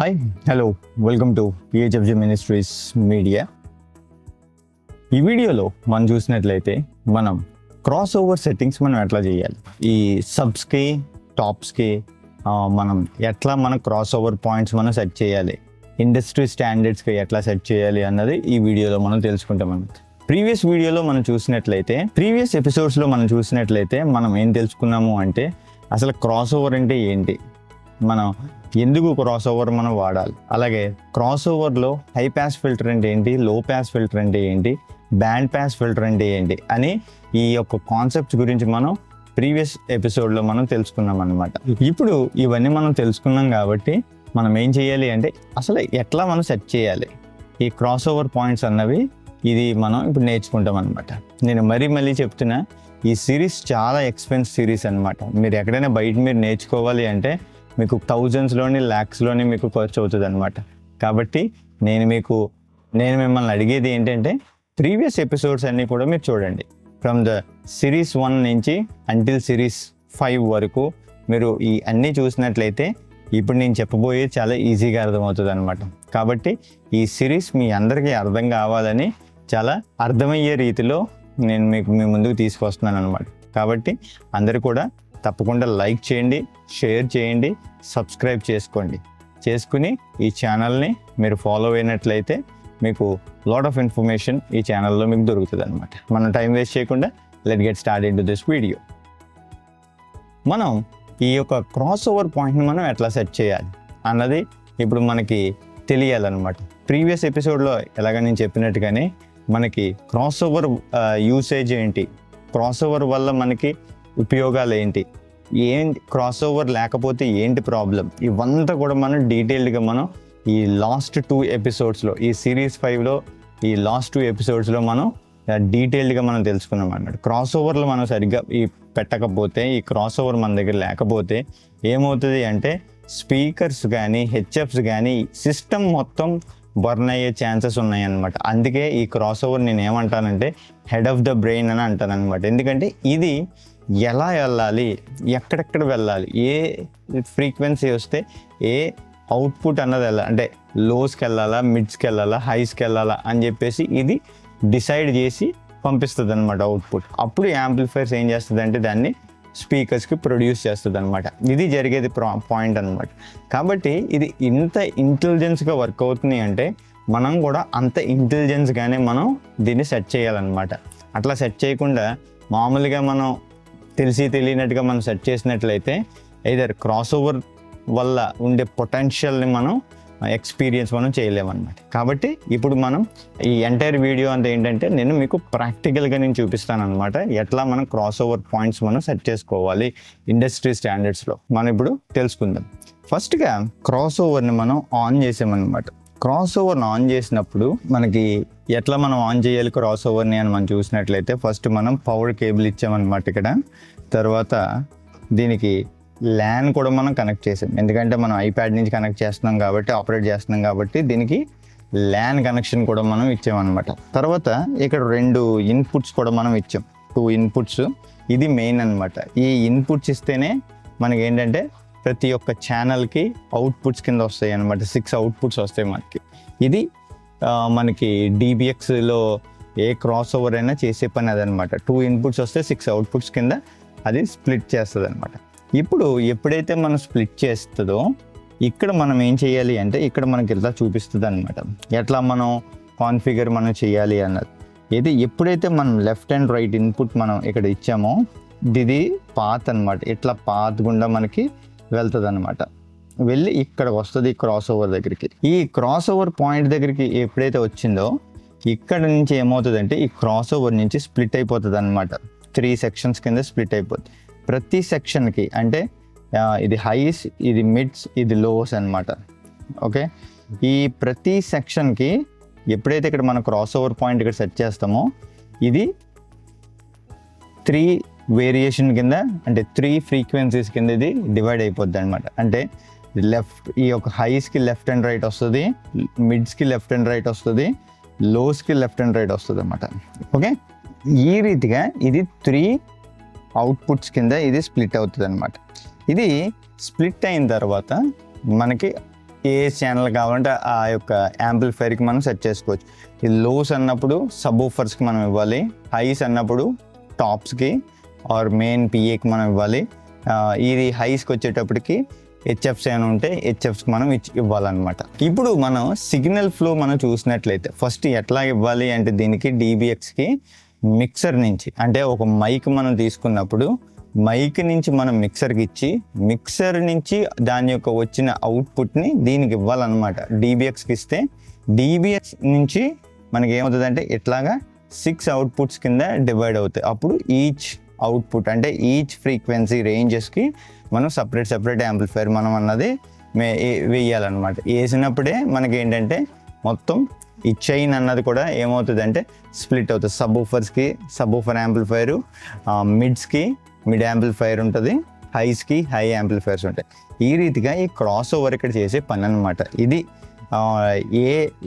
Hi hello welcome to PHFG ministries media. ఈ వీడియోలో మనం చూసినట్లయితే మనం క్రాస్ ఓవర్ సెట్టింగ్స్ మనం ఎట్లా చేయాలి, ఈ సబ్స్కి టాప్స్కి మనం ఎట్లా మన క్రాస్ ఓవర్ పాయింట్స్ మనం సెట్ చేయాలి, ఇండస్ట్రీ స్టాండర్డ్స్కి ఎట్లా సెట్ చేయాలి అన్నది ఈ వీడియోలో మనం తెలుసుకుంటాం అన్నమాట. ప్రీవియస్ వీడియోలో మనం చూసినట్లయితే, ప్రీవియస్ ఎపిసోడ్స్లో మనం చూసినట్లయితే మనం ఏం తెలుసుకున్నాము అంటే అసలు క్రాస్ ఓవర్ అంటే ఏంటి, మనం ఎందుకు క్రాస్ ఓవర్ మనం వాడాలి, అలాగే క్రాస్ ఓవర్లో హై పాస్ ఫిల్టర్ అంటే ఏంటి, లో పాస్ ఫిల్టర్ అంటే ఏంటి, బ్యాండ్ పాస్ ఫిల్టర్ అంటే ఏంటి అని ఈ యొక్క కాన్సెప్ట్స్ గురించి మనం ప్రీవియస్ ఎపిసోడ్లో మనం తెలుసుకున్నాం అనమాట. ఇప్పుడు ఇవన్నీ మనం తెలుసుకున్నాం కాబట్టి మనం ఏం చేయాలి అంటే అసలు ఎట్లా మనం సెట్ చేయాలి ఈ క్రాస్ ఓవర్ పాయింట్స్ అన్నవి, ఇది మనం ఇప్పుడు నేర్చుకుంటాం అనమాట. నేను మళ్ళీ చెప్తున్నా, ఈ సిరీస్ చాలా ఎక్స్పెన్సివ్ సిరీస్ అనమాట. మీరు ఎక్కడైనా బయట మీరు నేర్చుకోవాలి అంటే మీకు థౌజండ్స్లోని ల్యాక్స్లోని మీకు ఖర్చు అవుతుంది అనమాట. కాబట్టి నేను మిమ్మల్ని అడిగేది ఏంటంటే ప్రీవియస్ ఎపిసోడ్స్ అన్నీ కూడా మీరు చూడండి. ఫ్రమ్ ద సిరీస్ 1 నుంచి అంటిల్ సిరీస్ 5 వరకు మీరు ఈ అన్నీ చూసినట్లయితే ఇప్పుడు నేను చెప్పబోయేది చాలా ఈజీగా అర్థమవుతుంది అనమాట. కాబట్టి ఈ సిరీస్ మీ అందరికీ అర్థం కావాలని చాలా అర్థమయ్యే రీతిలో నేను మీ ముందుకు తీసుకొస్తున్నాను అనమాట. కాబట్టి అందరూ కూడా తప్పకుండా లైక్ చేయండి, షేర్ చేయండి, సబ్స్క్రైబ్ చేసుకుని ఈ ఛానల్ని మీరు ఫాలో అయినట్లయితే మీకు లాట్ ఆఫ్ ఇన్ఫర్మేషన్ ఈ ఛానల్లో మీకు దొరుకుతుంది అనమాట. మనం టైం వేస్ట్ చేయకుండా let get start in to this video. మనం ఈ యొక్క క్రాస్ ఓవర్ పాయింట్ని మనం ఎట్లా సెట్ చేయాలి అన్నది ఇప్పుడు మనకి తెలియాలన్నమాట. ప్రీవియస్ ఎపిసోడ్లో ఎలాగ నేను చెప్పినట్టుగానే మనకి క్రాస్ ఓవర్ యూసేజ్ ఏంటి, క్రాస్ ఓవర్ వల్ల మనకి ఉపయోగాలు ఏంటి, క్రాస్ ఓవర్ లేకపోతే ఏంటి ప్రాబ్లం, ఇవంతా కూడా మనం డీటెయిల్డ్గా మనం ఈ లాస్ట్ 2 ఎపిసోడ్స్లో, ఈ సిరీస్ 5లో ఈ లాస్ట్ 2 ఎపిసోడ్స్లో మనం డీటెయిల్డ్గా మనం తెలుసుకున్నాం అన్నమాట. క్రాస్ ఓవర్లో మనం సరిగ్గా పెట్టకపోతే, ఈ క్రాస్ ఓవర్ మన దగ్గర లేకపోతే ఏమవుతుంది అంటే స్పీకర్స్ కానీ హెచ్ఎఫ్స్ కానీ సిస్టమ్ మొత్తం బర్న్ అయ్యే ఛాన్సెస్ ఉన్నాయన్నమాట. అందుకే ఈ క్రాస్ ఓవర్ నేను ఏమంటానంటే హెడ్ ఆఫ్ ద బ్రెయిన్ అని అంటాను అనమాట. ఎందుకంటే ఇది ఎలా వెళ్ళాలి, ఎక్కడెక్కడ వెళ్ళాలి, ఏ ఫ్రీక్వెన్సీ వస్తే ఏ అవుట్పుట్ అన్నది వెళ్ళాలి, అంటే లోస్కి వెళ్ళాలా, మిడ్స్కి వెళ్ళాలా, హైస్కి వెళ్ళాలా అని చెప్పేసి ఇది డిసైడ్ చేసి పంపిస్తుంది అనమాట అవుట్పుట్. అప్పుడు యాంప్లిఫైర్స్ ఏం చేస్తుంది అంటే దాన్ని స్పీకర్స్కి ప్రొడ్యూస్ చేస్తుంది అనమాట. ఇది జరిగేది పాయింట్ అనమాట. కాబట్టి ఇది ఇంత ఇంటెలిజెన్స్గా వర్క్ అవుతుంది అంటే మనం కూడా అంత ఇంటెలిజెన్స్గానే మనం దీన్ని సెట్ చేయాలన్నమాట. అట్లా సెట్ చేయకుండా మామూలుగా మనం తెలియనట్టుగా మనం సెట్ చేసినట్లయితే ఐదర్ క్రాస్ ఓవర్ వల్ల ఉండే పొటెన్షియల్ని మనం ఎక్స్పీరియన్స్ మనం చేయలేమన్నమాట. కాబట్టి ఇప్పుడు మనం ఈ ఎంటైర్ వీడియో అంతా ఏంటంటే నేను మీకు ప్రాక్టికల్గా నేను చూపిస్తాను అనమాట, ఎట్లా మనం క్రాస్ ఓవర్ పాయింట్స్ మనం సెట్ చేసుకోవాలి ఇండస్ట్రీ స్టాండర్డ్స్లో. మనం ఇప్పుడు తెలుసుకుందాం. ఫస్ట్గా క్రాస్ ఓవర్ని మనం ఆన్ చేసామన్నమాట. క్రాస్ ఓవర్ని ఆన్ చేసినప్పుడు మనకి ఎట్లా మనం ఆన్ చేయాలి క్రాస్ ఓవర్ని అని మనం చూసినట్లయితే ఫస్ట్ మనం పవర్ కేబుల్ ఇచ్చామన్నమాట ఇక్కడ. తర్వాత దీనికి ల్యాన్ కూడా మనం కనెక్ట్ చేసాం, ఎందుకంటే మనం ఐప్యాడ్ నుంచి కనెక్ట్ చేస్తున్నాం కాబట్టి, ఆపరేట్ చేస్తున్నాం కాబట్టి దీనికి ల్యాన్ కనెక్షన్ కూడా మనం ఇచ్చామన్నమాట. తర్వాత ఇక్కడ 2 ఇన్పుట్స్ కూడా మనం ఇచ్చాం, 2 ఇన్పుట్స్. ఇది మెయిన్ అనమాట. ఈ ఇన్పుట్స్ ఇస్తేనే మనకి ఏంటంటే ప్రతి ఒక్క ఛానల్కి అవుట్పుట్స్ కింద వస్తాయి అనమాట. 6 అవుట్పుట్స్ వస్తాయి మనకి. ఇది మనకి DBXలో ఏ క్రాస్ ఓవర్ అయినా చేసే పని అదనమాట. 2 ఇన్పుట్స్ వస్తే 6 అవుట్పుట్స్ కింద అది స్ప్లిట్ చేస్తుంది అనమాట. ఇప్పుడు ఎప్పుడైతే మనం స్ప్లిట్ చేస్తుందో ఇక్కడ మనం ఏం చేయాలి అంటే ఇక్కడ మనకి ఇట్లా చూపిస్తుంది అనమాట, ఎట్లా మనం కాన్ఫిగర్ మనం చేయాలి అన్నది. ఇది ఎప్పుడైతే మనం లెఫ్ట్ అండ్ రైట్ ఇన్పుట్ మనం ఇక్కడ ఇచ్చామో ఇది పాత్ అనమాట. ఇట్లా పాత్ గుండా మనకి వెళ్తుంది అనమాట, వెళ్ళి ఇక్కడికి వస్తుంది క్రాస్ ఓవర్ దగ్గరికి. ఈ క్రాస్ ఓవర్ పాయింట్ దగ్గరికి ఎప్పుడైతే వచ్చిందో ఇక్కడ నుంచి ఏమవుతుందంటే ఈ క్రాస్ ఓవర్ నుంచి స్ప్లిట్ అయిపోతుంది అనమాట. 3 సెక్షన్స్ కింద స్ప్లిట్ అయిపోతుంది. ప్రతి సెక్షన్కి అంటే ఇది హైస్, ఇది మిడ్స్, ఇది లోస్ అనమాట. ఓకే, ఈ ప్రతి సెక్షన్కి ఎప్పుడైతే ఇక్కడ మన క్రాస్ ఓవర్ పాయింట్ ఇక్కడ సెట్ చేస్తామో ఇది 3 వేరియేషన్ కింద, అంటే 3 ఫ్రీక్వెన్సీస్ కింద ఇది డివైడ్ అయిపోద్ది అనమాట. అంటే ఈ యొక్క హైస్కి లెఫ్ట్ అండ్ రైట్ వస్తుంది, మిడ్స్కి లెఫ్ట్ అండ్ రైట్ వస్తుంది, లోస్కి లెఫ్ట్ అండ్ రైట్ వస్తుంది అనమాట. ఓకే, ఈ రీతిగా ఇది 3 అవుట్పుట్స్ కింద ఇది స్ప్లిట్ అవుతుంది అనమాట. ఇది స్ప్లిట్ అయిన తర్వాత మనకి ఏ ఛానల్ కావాలంటే ఆ యొక్క యాంప్లిఫైర్కి మనం సెట్ చేసుకోవచ్చు. ఇది లోస్ అన్నప్పుడు సబ్ ఊఫర్స్కి మనం ఇవ్వాలి, హైస్ అన్నప్పుడు టాప్స్కి ఆర్ మెయిన్ పిఏకి మనం ఇవ్వాలి. ఇది హైస్కి వచ్చేటప్పటికి హెచ్ఎఫ్స్ ఏమైనా ఉంటే హెచ్ఎఫ్స్కి మనం ఇవ్వాలన్నమాట. ఇప్పుడు మనం సిగ్నల్ ఫ్లో మనం చూసినట్లయితే ఫస్ట్ ఎట్లా ఇవ్వాలి అంటే దీనికి DBXకి మిక్సర్ నుంచి అంటే ఒక మైక్ మనం తీసుకున్నప్పుడు మైక్ నుంచి మనం మిక్సర్కి ఇచ్చి మిక్సర్ నుంచి దాని యొక్క వచ్చిన అవుట్పుట్ని దీనికి ఇవ్వాలన్నమాట. DBXకి ఇస్తే DBX నుంచి మనకి ఏమవుతుందంటే ఇట్లాగా 6 అవుట్పుట్స్ కింద డివైడ్ అవుతాయి. అప్పుడు ఈచ్ అవుట్పుట్ అంటే ఈచ్ ఫ్రీక్వెన్సీ రేంజెస్కి మనం సపరేట్ యాంప్లిఫైర్ మనం అన్నది వేయాలన్నమాట. వేసినప్పుడే మనకి ఏంటంటే మొత్తం ఈ చైన్ అన్నది కూడా ఏమవుతుందంటే స్ప్లిట్ అవుతుంది. సబ్ ఊఫర్స్కి సబ్ ఊఫర్ యాంప్లిఫైరు, మిడ్స్కి మిడ్ యాంప్లిఫైర్ ఉంటుంది, హైస్కి హై యాంప్లిఫైర్స్ ఉంటాయి. ఈ రీతిగా ఈ క్రాస్ ఓవర్ ఇక్కడ చేసే పని అనమాట. ఇది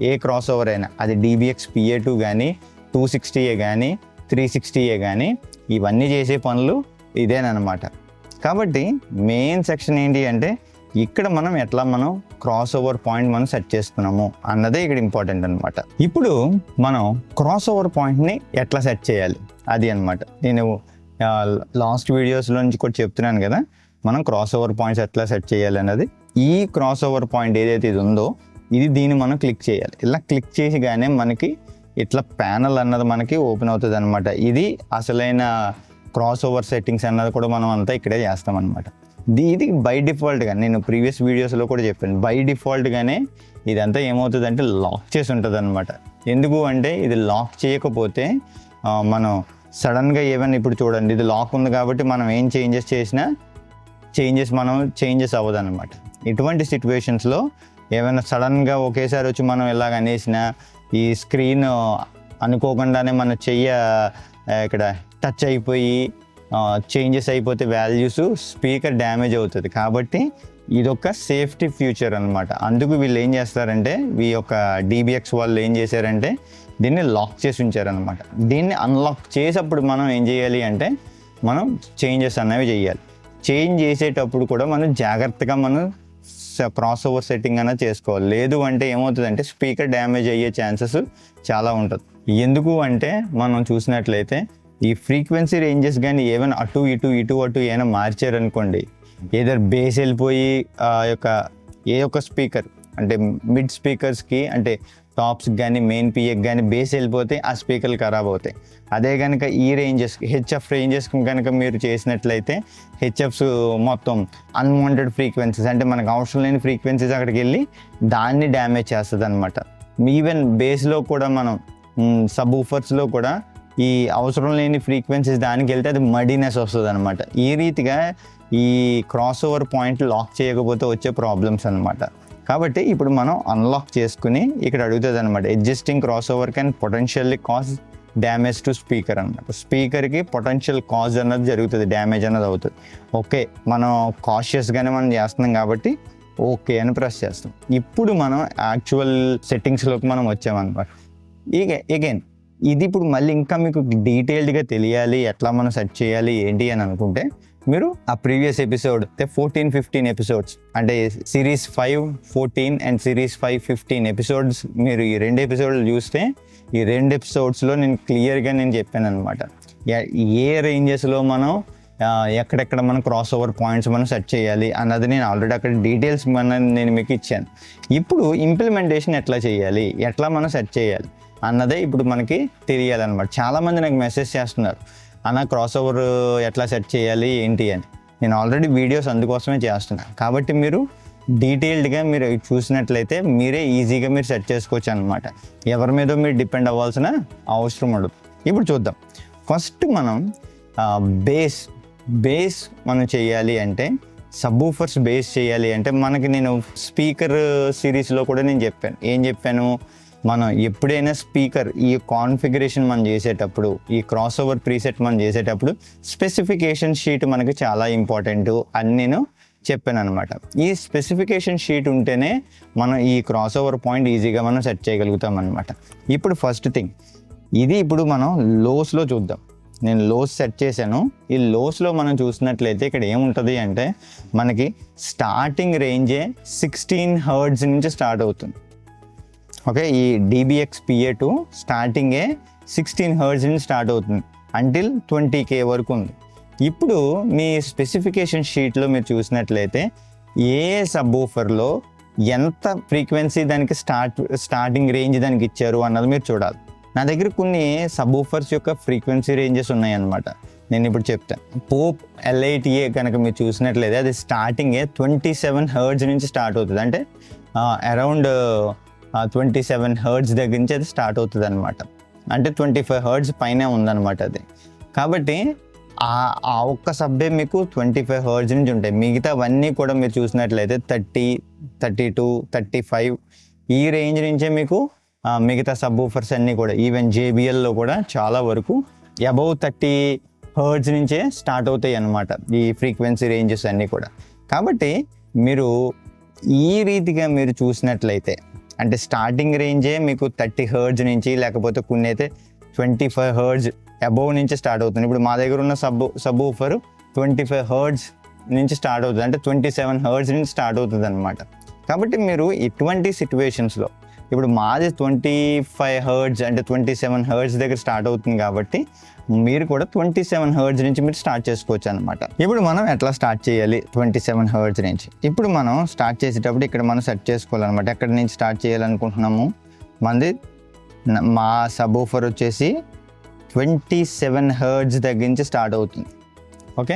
ఏ క్రాస్ ఓవర్ అయినా అది DBX PA2 కానీ 260A కానీ 360A కానీ ఇవన్నీ చేసే పనులు ఇదేనమాట. కాబట్టి మెయిన్ సెక్షన్ ఏంటి అంటే ఇక్కడ మనం ఎట్లా మనం క్రాస్ ఓవర్ పాయింట్ మనం సెట్ చేస్తున్నాము అన్నదే ఇక్కడ ఇంపార్టెంట్ అనమాట. ఇప్పుడు మనం క్రాస్ ఓవర్ పాయింట్ని ఎట్లా సెట్ చేయాలి అది అనమాట. నేను లాస్ట్ వీడియోస్లో నుంచి కూడా చెప్తున్నాను కదా, మనం క్రాస్ ఓవర్ పాయింట్స్ ఎట్లా సెట్ చేయాలి అన్నది. ఈ క్రాస్ ఓవర్ పాయింట్ ఏదైతే ఇది ఉందో దీన్ని మనం క్లిక్ చేయాలి. ఇలా క్లిక్ చేసిగానే మనకి ఇట్లా ప్యానల్ అన్నది మనకి ఓపెన్ అవుతుంది అనమాట. ఇది అసలైన క్రాస్ ఓవర్ సెట్టింగ్స్ అన్నది కూడా మనం అంతా ఇక్కడే చేస్తాం అనమాట. ఇది బై డిఫాల్ట్గా నేను ప్రీవియస్ వీడియోస్లో కూడా చెప్పాను, బై డిఫాల్ట్గానే ఇదంతా ఏమవుతుందంటే లాక్ చేసి ఉంటుంది అనమాట. ఎందుకు అంటే ఇది లాక్ చేయకపోతే మనం సడన్గా ఏమైనా ఇప్పుడు చూడండి ఇది లాక్ ఉంది కాబట్టి మనం ఏం చేంజెస్ అవ్వదు అనమాట. ఇటువంటి సిచ్యువేషన్స్లో ఏమైనా సడన్గా ఒకేసారి వచ్చి మనం ఇలాగ అనేసిన ఈ స్క్రీన్ అనుకోకుండానే మన చెయ్య ఇక్కడ టచ్ అయిపోయి చేంజెస్ అయిపోతే వాల్యూస్ స్పీకర్ డ్యామేజ్ అవుతుంది. కాబట్టి ఇదొక సేఫ్టీ ఫ్యూచర్ అనమాట. అందుకు వీళ్ళు ఏం చేస్తారంటే ఈ యొక్క DBX వాళ్ళు ఏం చేశారంటే దీన్ని లాక్ చేసి ఉంచారనమాట. దీన్ని అన్లాక్ చేసేటప్పుడు మనం ఏం చేయాలి అంటే మనం చేంజెస్ అనేవి చేయాలి. చేంజ్ చేసేటప్పుడు కూడా మనం జాగ్రత్తగా మనం క్రాస్ ఓవర్ సెట్టింగ్ అనేది చేసుకోవాలి. లేదు అంటే ఏమవుతుందంటే స్పీకర్ డ్యామేజ్ అయ్యే ఛాన్సెస్ చాలా ఉంటుంది. ఎందుకు అంటే మనం చూసినట్లయితే ఈ ఫ్రీక్వెన్సీ రేంజెస్ కానీ ఏమైనా అటు ఇటు ఏమైనా మార్చారనుకోండి, ఏదో బేస్ వెళ్ళిపోయి ఏ యొక్క స్పీకర్ అంటే మిడ్ స్పీకర్స్కి అంటే టాప్స్కి కానీ మెయిన్ పిఏకి కానీ బేస్ వెళ్ళిపోతే ఆ స్పీకర్లు ఖరాబ్ అవుతాయి. అదే కనుక ఈ రేంజెస్కి హెచ్ఎఫ్ రేంజెస్కి కనుక మీరు చేసినట్లయితే హెచ్ఎఫ్స్ మొత్తం అన్వాంటెడ్ ఫ్రీక్వెన్సీస్ అంటే మనకు అవసరం లేని ఫ్రీక్వెన్సీస్ అక్కడికి వెళ్ళి దాన్ని డ్యామేజ్ చేస్తుంది అనమాట. ఈవెన్ బేస్లో కూడా మనం సబ్ ఊఫర్స్లో కూడా ఈ అవసరం లేని ఫ్రీక్వెన్సీస్ దానికి వెళ్తే అది మడీనెస్ వస్తుంది అనమాట. ఈ రీతిగా ఈ క్రాస్ ఓవర్ పాయింట్ లాక్ చేయకపోతే వచ్చే ప్రాబ్లమ్స్ అనమాట. కాబట్టి ఇప్పుడు మనం అన్లాక్ చేసుకుని ఇక్కడ అడుగుతుంది అనమాట, existing cross over can potentially cause damage to speaker అనమాట. స్పీకర్కి పొటెన్షియల్ కాజ్ అన్నది జరుగుతుంది, డ్యామేజ్ అన్నది అవుతుంది. ఓకే, మనం కాషియస్గానే మనం చేస్తున్నాం కాబట్టి ఓకే అని ప్రెస్ చేస్తాం. ఇప్పుడు మనం యాక్చువల్ సెట్టింగ్స్లోకి మనం వచ్చామన్నమాట. అగైన్ ఇది ఇప్పుడు మళ్ళీ ఇంకా మీకు డీటెయిల్డ్గా తెలియాలి ఎట్లా మనం సెట్ చేయాలి ఏంటి అని అనుకుంటే మీరు ఆ ప్రీవియస్ ఎపిసోడ్ 14-15 ఎపిసోడ్స్ అంటే సిరీస్ 5, 14 అండ్ సిరీస్ 5, 15 ఎపిసోడ్స్ మీరు ఈ 2 ఎపిసోడ్లు చూస్తే ఈ 2 ఎపిసోడ్స్లో నేను క్లియర్గా చెప్పాను అనమాట. ఏ రేంజెస్లో మనం ఎక్కడెక్కడ మనం క్రాస్ ఓవర్ పాయింట్స్ మనం సెట్ చేయాలి అన్నది నేను ఆల్రెడీ అక్కడ డీటెయిల్స్ నేను మీకు ఇచ్చాను. ఇప్పుడు ఇంప్లిమెంటేషన్ ఎట్లా చేయాలి, ఎట్లా మనం సెట్ చేయాలి అన్నదే ఇప్పుడు మనకి తెలియాలన్నమాట. చాలామంది నాకు మెసేజ్ చేస్తున్నారు, అన్న క్రాస్ ఓవర్ ఎట్లా సెట్ చేయాలి ఏంటి అని. నేను ఆల్రెడీ వీడియోస్ అందుకోసమే చేస్తున్నాను. కాబట్టి మీరు డీటెయిల్డ్గా మీరు చూసినట్లయితే మీరే ఈజీగా మీరు సెట్ చేసుకోవచ్చు అనమాట. ఎవరి మీద మీరు డిపెండ్ అవ్వాల్సిన అవసరం ఉండదు. ఇప్పుడు చూద్దాం. ఫస్ట్ మనం బేస్ మనం చేయాలి అంటే సబ్వూఫర్స్ బేస్ చేయాలి అంటే మనకి నేను స్పీకర్ సిరీస్లో కూడా నేను చెప్పాను. ఏం చెప్పాను, మనం ఎప్పుడైనా స్పీకర్ ఈ కాన్ఫిగరేషన్ మనం చేసేటప్పుడు ఈ క్రాస్ ఓవర్ ప్రీసెట్ మనం చేసేటప్పుడు స్పెసిఫికేషన్ షీట్ మనకి చాలా ఇంపార్టెంట్ అని నేను చెప్పాను అనమాట. ఈ స్పెసిఫికేషన్ షీట్ ఉంటేనే మనం ఈ క్రాస్ ఓవర్ పాయింట్ ఈజీగా మనం సెట్ చేయగలుగుతాం అనమాట. ఇప్పుడు ఫస్ట్ థింగ్ ఇది ఇప్పుడు మనం లోస్లో చూద్దాం. నేను లోస్ సెట్ చేశాను. ఈ లోస్లో మనం చూసినట్లయితే ఇక్కడ ఏముంటుంది అంటే మనకి స్టార్టింగ్ రేంజే 16 హర్ట్జ్ నుంచి స్టార్ట్ అవుతుంది. ఓకే, ఈ DBX-PA2 స్టార్టింగే 16 హర్ట్జ్ నుంచి స్టార్ట్ అవుతుంది అంటిల్ 20K వరకు ఉంది. ఇప్పుడు మీ స్పెసిఫికేషన్ షీట్లో మీరు చూసినట్లయితే ఏ సబ్వూఫర్లో ఎంత ఫ్రీక్వెన్సీ దానికి స్టార్టింగ్ రేంజ్ దానికి ఇచ్చారు అన్నది మీరు చూడాలి. నా దగ్గర కొన్ని సబ్వూఫర్స్ యొక్క ఫ్రీక్వెన్సీ రేంజెస్ ఉన్నాయన్నమాట. నేను ఇప్పుడు చెప్తాను. పోప్ L8A కనుక మీరు చూసినట్లయితే అది స్టార్టింగే 27 హర్ట్జ్ నుంచి స్టార్ట్ అవుతుంది. అంటే అరౌండ్ 27 హర్ట్జ్ దగ్గర నుంచి అది స్టార్ట్ అవుతుంది అనమాట. అంటే 25 హర్ట్జ్ పైనే ఉందన్నమాట అది. కాబట్టి ఆ ఒక్క సబ్బే మీకు 25 హర్ట్జ్ నుంచి ఉంటాయి. మిగతావన్నీ కూడా మీరు చూసినట్లయితే 30, 32, 35 ఈ రేంజ్ నుంచే మీకు మిగతా సబ్వూఫర్స్ అన్నీ కూడా, ఈవెన్ JBLలో కూడా చాలా వరకు అబౌవ్ 30 హర్ట్జ్ నుంచే స్టార్ట్ అవుతాయి అన్నమాట ఈ ఫ్రీక్వెన్సీ రేంజెస్ అన్నీ కూడా. కాబట్టి మీరు ఈ రీతిగా మీరు చూసినట్లయితే అంటే స్టార్టింగ్ రేంజే మీకు 30 హర్ట్జ్ నుంచి, లేకపోతే కొన్ని అయితే 25 హర్ట్జ్ అబోవ్ నుంచి స్టార్ట్ అవుతుంది. ఇప్పుడు మా దగ్గర ఉన్న సబ్వూఫర్ 25 హర్ట్జ్ నుంచి స్టార్ట్ అవుతుంది. అంటే 27 హర్ట్జ్ నుంచి స్టార్ట్ అవుతుంది అనమాట. కాబట్టి మీరు ఇటువంటి సిచ్యువేషన్స్లో ఇప్పుడు మాది 25 హర్ట్జ్ అంటే 27 హర్ట్జ్ దగ్గర స్టార్ట్ అవుతుంది కాబట్టి మీరు కూడా 27 హర్ట్జ్ నుంచి మీరు స్టార్ట్ చేసుకోవచ్చు అనమాట. ఇప్పుడు మనం ఎట్లా స్టార్ట్ చేయాలి 27 హర్ట్జ్ నుంచి? ఇప్పుడు మనం స్టార్ట్ చేసేటప్పుడు ఇక్కడ మనం సెట్ చేసుకోవాలన్నమాట. ఎక్కడి నుంచి స్టార్ట్ చేయాలనుకుంటున్నాము? మా సబ్వూఫర్ వచ్చేసి 27 హర్ట్జ్ దగ్గర నుంచి స్టార్ట్ అవుతుంది. ఓకే,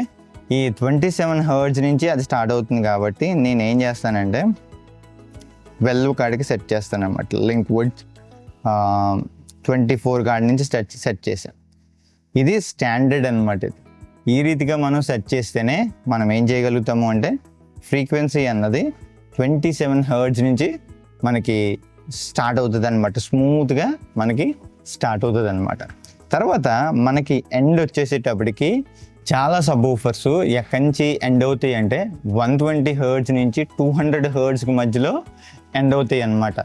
ఈ 27 హర్ట్జ్ నుంచి అది స్టార్ట్ అవుతుంది కాబట్టి నేను ఏం చేస్తానంటే 12 కాడికి సెట్ చేస్తాను అనమాట. లింక్వుడ్ 24 కాడి నుంచి సెట్ చేశాను. ఇది స్టాండర్డ్ అనమాట. ఇది ఈ రీతిగా మనం సెట్ చేస్తేనే మనం ఏం చేయగలుగుతాము అంటే ఫ్రీక్వెన్సీ అన్నది 27 హర్ట్జ్ నుంచి మనకి స్టార్ట్ అవుతుంది అనమాట. స్మూత్గా మనకి స్టార్ట్ అవుతుంది అనమాట. తర్వాత మనకి ఎండ్ వచ్చేసేటప్పటికి చాలా సబ్వూఫర్స్ ఎక్కడి నుంచి ఎండ్ అవుతాయి అంటే 120 హర్ట్జ్ నుంచి 200 హర్ట్జ్కి మధ్యలో ఎండ్ అవుతాయి అన్నమాట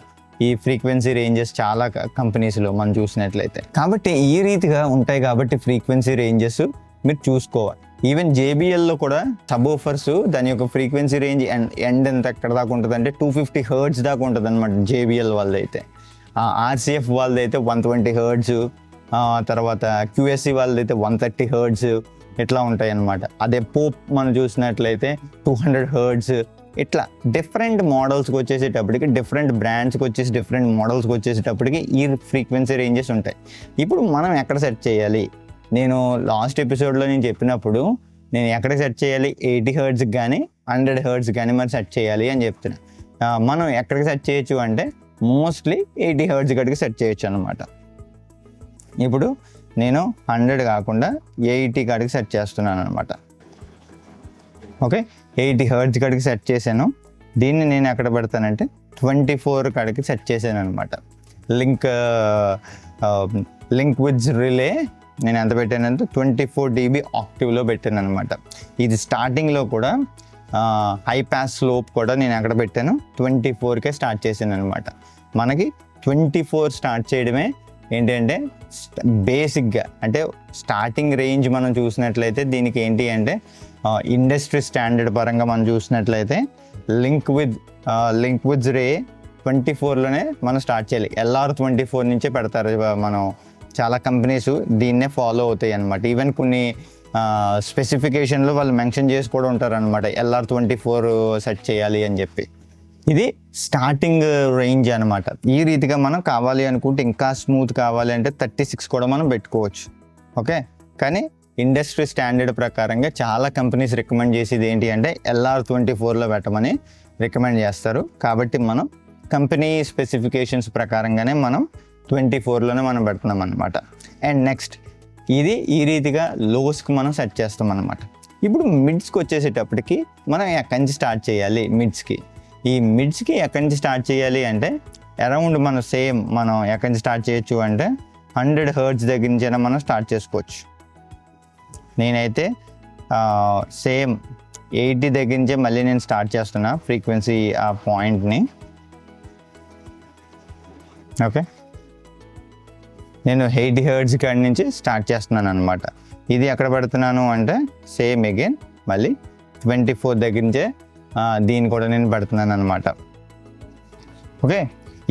ఈ ఫ్రీక్వెన్సీ రేంజెస్ చాలా కంపెనీస్లో మనం చూసినట్లయితే. కాబట్టి ఈ రీతిగా ఉంటాయి కాబట్టి ఫ్రీక్వెన్సీ రేంజెస్ మీరు చూసుకోవాలి. ఈవెన్ JBLలో కూడా సబ్వూఫర్స్ దాని యొక్క ఫ్రీక్వెన్సీ రేంజ్ ఎండ్ ఎంత ఎక్కడ దాకా ఉంటుంది అంటే 250 హర్ట్జ్ దాకా ఉంటుంది అనమాట. JBL వాళ్ళదైతే, RCF వాళ్ళదైతే 120 హర్ట్జ్, తర్వాత QSC వాళ్ళదైతే 130 హర్ట్జ్ ఇట్లా ఉంటాయి అన్నమాట. అదే పోప్ మనం చూసినట్లయితే 200 హర్ట్జ్. ఇట్లా డిఫరెంట్ మోడల్స్కి వచ్చేసేటప్పటికి, డిఫరెంట్ బ్రాండ్స్కి వచ్చేసి డిఫరెంట్ మోడల్స్కి వచ్చేసేటప్పటికి ఈ ఫ్రీక్వెన్సీ రేంజెస్ ఉంటాయి. ఇప్పుడు మనం ఎక్కడ సెట్ చేయాలి? నేను లాస్ట్ ఎపిసోడ్లో నేను చెప్పినప్పుడు నేను ఎక్కడ సెట్ చేయాలి, 80 హర్ట్జ్కి కానీ 100 హర్ట్జ్ కానీ మరి సెట్ చేయాలి అని చెప్తున్నా. మనం ఎక్కడికి సెట్ చేయొచ్చు అంటే మోస్ట్లీ 80 హర్ట్జ్ కాడికి సెట్ చేయొచ్చు అనమాట. ఇప్పుడు నేను 100 కాకుండా 80 కాడికి సెట్ చేస్తున్నాను అనమాట. ఓకే, 80 హర్ట్జ్ కాడికి సెట్ చేశాను. దీన్ని నేను ఎక్కడ పెడతానంటే 24 కాడికి సెట్ చేశాను అనమాట. లింక్వుడ్ రిలే నేను ఎంత పెట్టానంటే 24 dB ఆక్టివ్లో పెట్టాను అనమాట. ఇది స్టార్టింగ్లో కూడా హై పాస్ స్లోప్ కూడా నేను ఎక్కడ పెట్టాను 24కే స్టార్ట్ చేశాను అనమాట. మనకి 24 స్టార్ట్ చేయడమే ఏంటంటే బేసిక్గా, అంటే స్టార్టింగ్ రేంజ్ మనం చూసినట్లయితే దీనికి ఏంటి అంటే ఇండస్ట్రీ స్టాండర్డ్ పరంగా మనం చూసినట్లయితే లింక్వుడ్ రే 24లోనే మనం స్టార్ట్ చేయాలి. LR24 నుంచే పెడతారు. మనం చాలా కంపెనీస్ దీన్నే ఫాలో అవుతాయి అన్నమాట. ఈవెన్ కొన్ని స్పెసిఫికేషన్లో వాళ్ళు మెన్షన్ చేసి కూడా ఉంటారు అనమాట, LR24 సెట్ చేయాలి అని చెప్పి. ఇది స్టార్టింగ్ రేంజ్ అనమాట. ఈ రీతిగా మనం కావాలి అనుకుంటే ఇంకా స్మూత్ కావాలి అంటే 36 కూడా మనం పెట్టుకోవచ్చు. ఓకే, కానీ ఇండస్ట్రీ స్టాండర్డ్ ప్రకారంగా చాలా కంపెనీస్ రికమెండ్ చేసేది ఏంటి అంటే LR24లో పెట్టమని రికమెండ్ చేస్తారు. కాబట్టి మనం కంపెనీ స్పెసిఫికేషన్స్ ప్రకారంగానే మనం 24లోనే మనం పెడుతున్నాం అనమాట. అండ్ నెక్స్ట్ ఇది ఈ రీతిగా లోస్కి మనం సెట్ చేస్తాం అనమాట. ఇప్పుడు మిడ్స్కి వచ్చేసేటప్పటికి మనం ఎక్కడి నుంచి స్టార్ట్ చేయాలి? ఈ మిడ్స్కి ఎక్కడి నుంచి స్టార్ట్ చేయాలి అంటే అరౌండ్ మనం ఎక్కడి నుంచి స్టార్ట్ చేయొచ్చు అంటే 100 హర్ట్జ్ దగ్గర నుంచి అయినా మనం స్టార్ట్ చేసుకోవచ్చు. నేనైతే 80 దగ్గర నుంచే మళ్ళీ నేను స్టార్ట్ చేస్తున్నా ఫ్రీక్వెన్సీ ఆ పాయింట్ని. ఓకే, నేను 80 హర్ట్జ్ కాడి నుంచి స్టార్ట్ చేస్తున్నాను అనమాట. ఇది ఎక్కడ పెడుతున్నాను అంటే సేమ్ అగైన్ మళ్ళీ 24 దగ్గర నుంచే దీన్ని కూడా నేను పెడుతున్నాను అనమాట. ఓకే,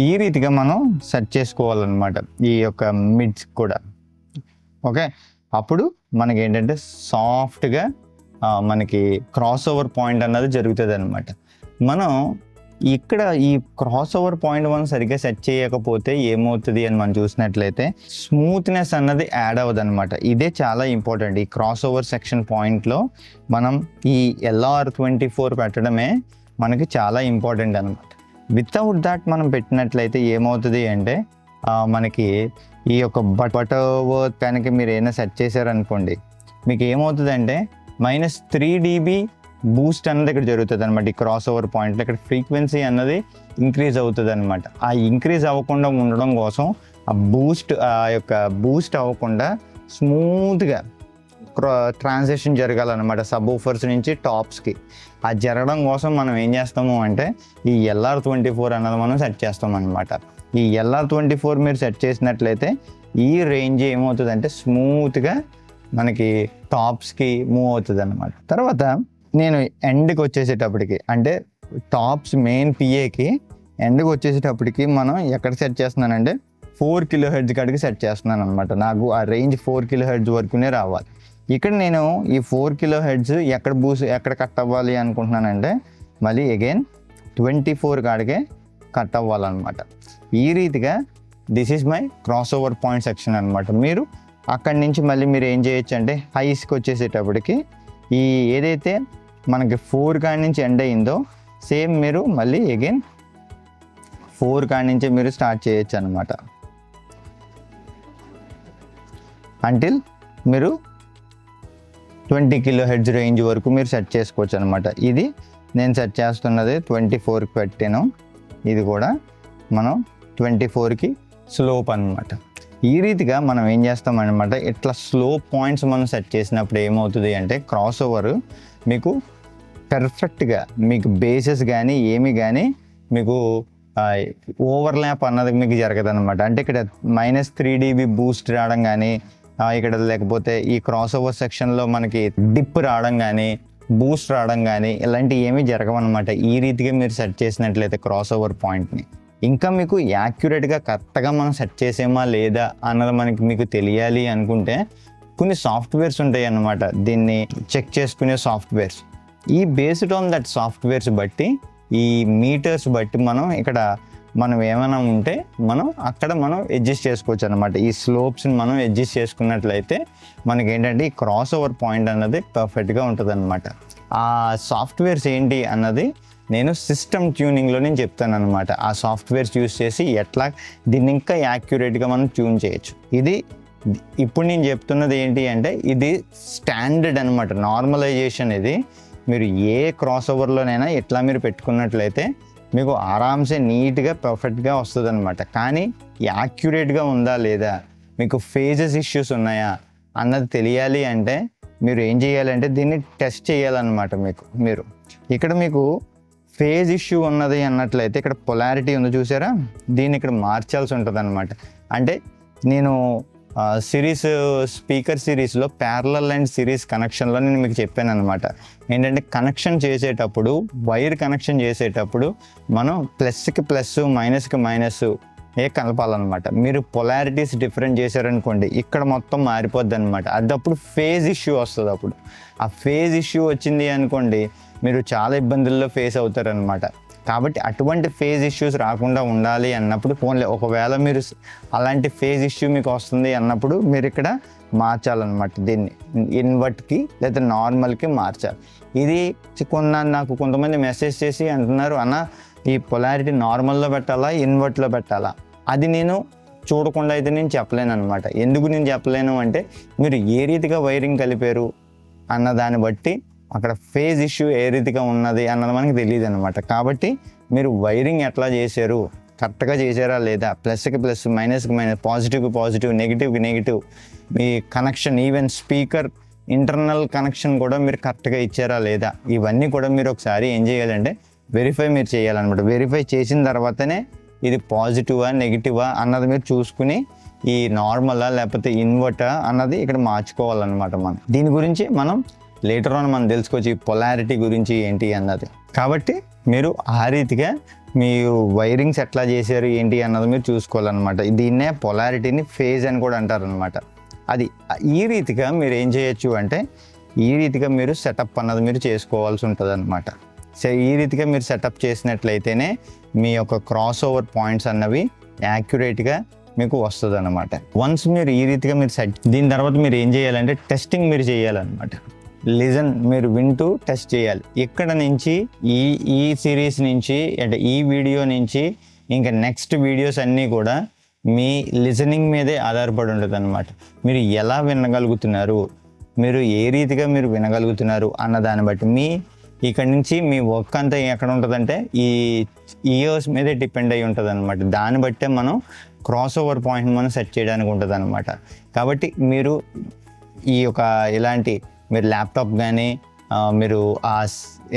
ఈ రీతిగా మనం సెట్ చేసుకోవాలన్నమాట ఈ యొక్క మిడ్స్ కూడా. ఓకే, అప్పుడు మనకి ఏంటంటే సాఫ్ట్గా మనకి క్రాస్ ఓవర్ పాయింట్ అన్నది జరుగుతుంది అనమాట. మనం ఇక్కడ ఈ క్రాస్ ఓవర్ పాయింట్ మనం సరిగ్గా సెట్ చేయకపోతే ఏమవుతుంది అని మనం చూసినట్లయితే స్మూత్నెస్ అన్నది యాడ్ అవ్వదు అనమాట. ఇదే చాలా ఇంపార్టెంట్. ఈ క్రాస్ ఓవర్ సెక్షన్ పాయింట్లో మనం ఈ LR24 పెట్టడమే మనకి చాలా ఇంపార్టెంట్ అనమాట. వితౌట్ దాట్ మనం పెట్టినట్లయితే ఏమవుతుంది అంటే మనకి ఈ యొక్క బటర్ వర్క్ కనుక మీరు ఏమైనా సెట్ చేశారనుకోండి, మీకు ఏమవుతుంది అంటే -3 dB బూస్ట్ అన్నది ఇక్కడ జరుగుతుంది అనమాట. ఈ క్రాస్ ఓవర్ పాయింట్లో ఇక్కడ ఫ్రీక్వెన్సీ అన్నది ఇంక్రీజ్ అవుతుంది అనమాట. ఆ ఇంక్రీజ్ అవ్వకుండా ఉండడం కోసం ఆ యొక్క బూస్ట్ అవ్వకుండా స్మూత్గా ట్రాన్సిషన్ జరగాలన్నమాట సబ్-ఊఫర్స్ నుంచి టాప్స్కి. అది జరగడం కోసం మనం ఏం చేస్తాము అంటే ఈ LR24 అన్నది మనం సెట్ చేస్తాం అనమాట. ఈ LR24 మీరు సెట్ చేసినట్లయితే ఈ రేంజ్ ఏమవుతుంది అంటే స్మూత్గా మనకి టాప్స్కి మూవ్ అవుతుంది అనమాట. తర్వాత నేను ఎండ్కి వచ్చేసేటప్పటికి అంటే టాప్స్ మెయిన్ పిఏకి ఎండ్కి వచ్చేసేటప్పటికి మనం ఎక్కడ సెట్ చేస్తున్నానంటే 4 kHz కాడికి సెట్ చేస్తున్నాను అనమాట. నాకు ఆ రేంజ్ 4 kHz వరకునే రావాలి. ఇక్కడ నేను ఈ 4 kHz ఎక్కడ కట్ అవ్వాలి అనుకుంటున్నానంటే మళ్ళీ అగైన్ 24 కాడికే కట్ అవ్వాలన్నమాట. ఈ రీతిగా this is my cross over point section అనమాట. మీరు అక్కడి నుంచి మళ్ళీ మీరు ఏం చేయొచ్చు అంటే హైస్కి వచ్చేసేటప్పటికి ఈ ఏదైతే మనకి 4 కాడి నుంచి ఎండ్ అయిందో సేమ్ మీరు మళ్ళీ అగైన్ 4 కాడి నుంచే మీరు స్టార్ట్ చేయొచ్చు అనమాట. అంటిల్ మీరు 20 kHz రేంజ్ వరకు మీరు సెట్ చేసుకోవచ్చు అనమాట. ఇది నేను సెట్ చేస్తున్నది 24కి పెట్టాను. ఇది కూడా మనం 24కి స్లోప్ అనమాట. ఈ రీతిగా మనం ఏం చేస్తామన్నమాట, ఇట్లా స్లోప్ పాయింట్స్ మనం సెట్ చేసినప్పుడు ఏమవుతుంది అంటే క్రాస్ ఓవర్ మీకు పర్ఫెక్ట్గా మీకు బేసెస్ కానీ ఏమి కానీ మీకు ఓవర్లాప్ అన్నది మీకు జరగదు అనమాట. అంటే ఇక్కడ -3 dB బూస్ట్ రావడం కానీ ఇక్కడ లేకపోతే ఈ క్రాస్ ఓవర్ సెక్షన్లో మనకి డిప్ రావడం కానీ బూస్ట్ రావడం కానీ ఇలాంటివి ఏమీ జరగవన్నమాట. ఈ రీతిగా మీరు సెట్ చేసినట్లయితే క్రాస్ ఓవర్ పాయింట్ని ఇంకా మీకు యాక్యురేట్గా కరెక్ట్గా మనం సెట్ చేసేమా లేదా అన్నది మీకు తెలియాలి అనుకుంటే కొన్ని సాఫ్ట్వేర్స్ ఉంటాయి అన్నమాట. దీన్ని చెక్ చేసుకునే సాఫ్ట్వేర్స్. ఈ బేస్డ్ ఆన్ దట్ సాఫ్ట్వేర్స్ బట్టి ఈ మీటర్స్ బట్టి మనం ఏమైనా ఉంటే అక్కడ మనం అడ్జస్ట్ చేసుకోవచ్చు అనమాట. ఈ స్లోప్స్ని మనం అడ్జస్ట్ చేసుకున్నట్లయితే మనకి ఏంటంటే ఈ క్రాస్ ఓవర్ పాయింట్ అన్నది పర్ఫెక్ట్గా ఉంటుంది అనమాట. ఆ సాఫ్ట్వేర్స్ ఏంటి అన్నది నేను సిస్టమ్ ట్యూనింగ్లో నేను చెప్తాను అనమాట. ఆ సాఫ్ట్వేర్స్ యూస్ చేసి ఎట్లా దీన్ని ఇంకా యాక్యురేట్గా మనం ట్యూన్ చేయొచ్చు. ఇది ఇప్పుడు నేను చెప్తున్నది ఏంటి అంటే ఇది స్టాండర్డ్ అనమాట, నార్మలైజేషన్. ఇది మీరు ఏ క్రాస్ ఓవర్లోనైనా ఎట్లా మీరు పెట్టుకున్నట్లయితే మీకు ఆరామ్సే నీట్గా పర్ఫెక్ట్గా వస్తుంది అనమాట. కానీ యాక్యురేట్గా ఉందా లేదా, మీకు ఫేజెస్ ఇష్యూస్ ఉన్నాయా అన్నది తెలియాలి అంటే మీరు ఏం చేయాలంటే దీన్ని టెస్ట్ చేయాలన్నమాట. మీరు ఇక్కడ మీకు ఫేజ్ ఇష్యూ ఉన్నది అన్నట్లయితే ఇక్కడ పొలారిటీ ఉందో చూసారా, దీన్ని ఇక్కడ మార్చాల్సి ఉంటుంది అనమాట. అంటే నేను స్పీకర్ సిరీస్లో ప్యారలల్ అండ్ సిరీస్ కనెక్షన్లో నేను మీకు చెప్పాను అనమాట. ఏంటంటే కనెక్షన్ చేసేటప్పుడు వైర్ కనెక్షన్ చేసేటప్పుడు మనం ప్లస్కి ప్లస్ మైనస్కి మైనస్ కలపాలన్నమాట. మీరు పొలారిటీస్ డిఫరెంట్ చేశారనుకోండి ఇక్కడ మొత్తం మారిపోద్ది అనమాట. అప్పుడు ఫేజ్ ఇష్యూ వస్తుంది. అప్పుడు ఆ ఫేజ్ ఇష్యూ వచ్చింది అనుకోండి మీరు చాలా ఇబ్బందుల్లో ఫేస్ అవుతారనమాట. కాబట్టి అటువంటి ఫేజ్ ఇష్యూస్ రాకుండా ఉండాలి అన్నప్పుడు ఫోన్లే ఒకవేళ మీరు అలాంటి ఫేజ్ ఇష్యూ మీకు వస్తుంది అన్నప్పుడు మీరు ఇక్కడ మార్చాలన్నమాట. దీన్ని ఇన్వర్ట్కి లేదా నార్మల్కి మార్చాలి. ఇది నాకు కొంతమంది మెసేజ్ చేసి అంటున్నారు, అన్న ఈ పొలారిటీ నార్మల్లో పెట్టాలా ఇన్వర్ట్లో పెట్టాలా, అది నేను చూడకుండా అయితే నేను చెప్పలేను అనమాట. ఎందుకు నేను చెప్పలేను అంటే మీరు ఏ రీతిగా వైరింగ్ కలిపారు అన్న దాన్ని బట్టి అక్కడ ఫేజ్ ఇష్యూ ఏ రీతిగా ఉన్నది అన్నది మనకి తెలియదు అనమాట. కాబట్టి మీరు వైరింగ్ ఎట్లా చేశారు, కరెక్ట్గా చేశారా లేదా, ప్లస్కి ప్లస్ మైనస్కి మైనస్, పాజిటివ్కి పాజిటివ్, నెగిటివ్కి నెగిటివ్, మీ connection even speaker internal connection కూడా మీరు కరెక్ట్గా ఇచ్చారా లేదా, ఇవన్నీ కూడా మీరు ఒకసారి ఏం చేయాలంటే వెరిఫై మీరు చేయాలన్నమాట. వెరిఫై చేసిన తర్వాతనే ఇది పాజిటివా నెగిటివా అన్నది మీరు చూసుకుని ఈ నార్మలా లేకపోతే ఇన్వర్టా అన్నది ఇక్కడ మార్చుకోవాలన్నమాట. మనం దీని గురించి మనం లేటర్ ఆన్ మనం తెలుసుకోవచ్చు, ఈ పొలారిటీ గురించి ఏంటి అన్నది. కాబట్టి మీరు ఆ రీతిగా మీరు వైరింగ్స్ ఎట్లా చేశారు ఏంటి అన్నది మీరు చూసుకోవాలన్నమాట. దీన్నే పొలారిటీని ఫేజ్ అని కూడా అంటారనమాట. అది ఈ రీతిగా మీరు ఏం చేయొచ్చు అంటే ఈ రీతిగా మీరు సెటప్ అన్నది మీరు చేసుకోవాల్సి ఉంటుంది అనమాట. సో ఈ రీతిగా మీరు సెటప్ చేసినట్లయితేనే మీ యొక్క క్రాస్ ఓవర్ పాయింట్స్ అన్నవి యాక్యురేట్గా మీకు వస్తుంది అనమాట. వన్స్ మీరు ఈ రీతిగా మీరు దీని తర్వాత మీరు ఏం చేయాలంటే టెస్టింగ్ మీరు చేయాలన్నమాట. మీరు వింటూ టెస్ట్ చేయాలి. ఇక్కడ నుంచి ఈ సిరీస్ నుంచి అంటే ఈ వీడియో నుంచి ఇంకా నెక్స్ట్ వీడియోస్ అన్నీ కూడా మీ లిజనింగ్ మీదే ఆధారపడి ఉంటుంది అనమాట. మీరు ఎలా వినగలుగుతున్నారు, మీరు ఏ రీతిగా మీరు వినగలుగుతున్నారు అన్న దాన్ని బట్టి ఇక్కడ నుంచి మీ వర్క్ అంతా ఎక్కడ ఉంటుందంటే ఈ ఇయర్స్ మీదే డిపెండ్ అయి ఉంటుంది అనమాట. దాన్ని బట్టే మనం క్రాస్ ఓవర్ పాయింట్ మనం సెట్ చేయడానికి ఉంటుంది అనమాట. కాబట్టి మీరు ఈ యొక్క ఇలాంటి మీరు ల్యాప్టాప్ కానీ మీరు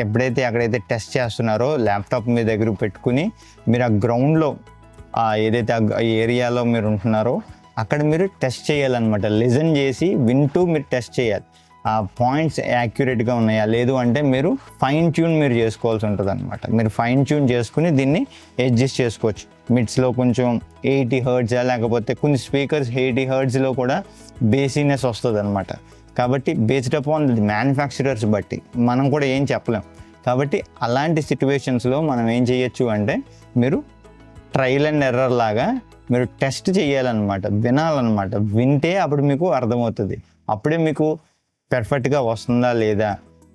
ఎప్పుడైతే అక్కడైతే టెస్ట్ చేస్తున్నారో ల్యాప్టాప్ మీ దగ్గర పెట్టుకుని మీరు ఆ గ్రౌండ్లో ఏదైతే ఆ ఏరియాలో మీరు ఉంటున్నారో అక్కడ మీరు టెస్ట్ చేయాలన్నమాట. లిజన్ చేసి వింటూ మీరు టెస్ట్ చేయాలి. ఆ పాయింట్స్ యాక్యురేట్గా ఉన్నాయా లేదు అంటే మీరు ఫైన్ ట్యూన్ మీరు చేసుకోవాల్సి ఉంటుంది అనమాట. మీరు ఫైన్ ట్యూన్ చేసుకుని దీన్ని అడ్జస్ట్ చేసుకోవచ్చు. మిడ్స్లో కొంచెం 80 Hz లేకపోతే కొన్ని స్పీకర్స్ 80 Hz కూడా బేసినెస్ వస్తుంది అనమాట. కాబట్టి బేస్డ్ అపాన్ ది మ్యానుఫ్యాక్చరర్స్ బట్టి మనం కూడా ఏం చెప్పలేం. కాబట్టి అలాంటి సిచ్యువేషన్స్లో మనం ఏం చేయొచ్చు అంటే మీరు ట్రయల్ అండ్ ఎర్రర్ లాగా మీరు టెస్ట్ చేయాలన్నమాట, వినాలన్నమాట. వింటే అప్పుడు మీకు అర్థమవుతుంది. అప్పుడే మీకు పర్ఫెక్ట్గా వస్తుందా లేదా,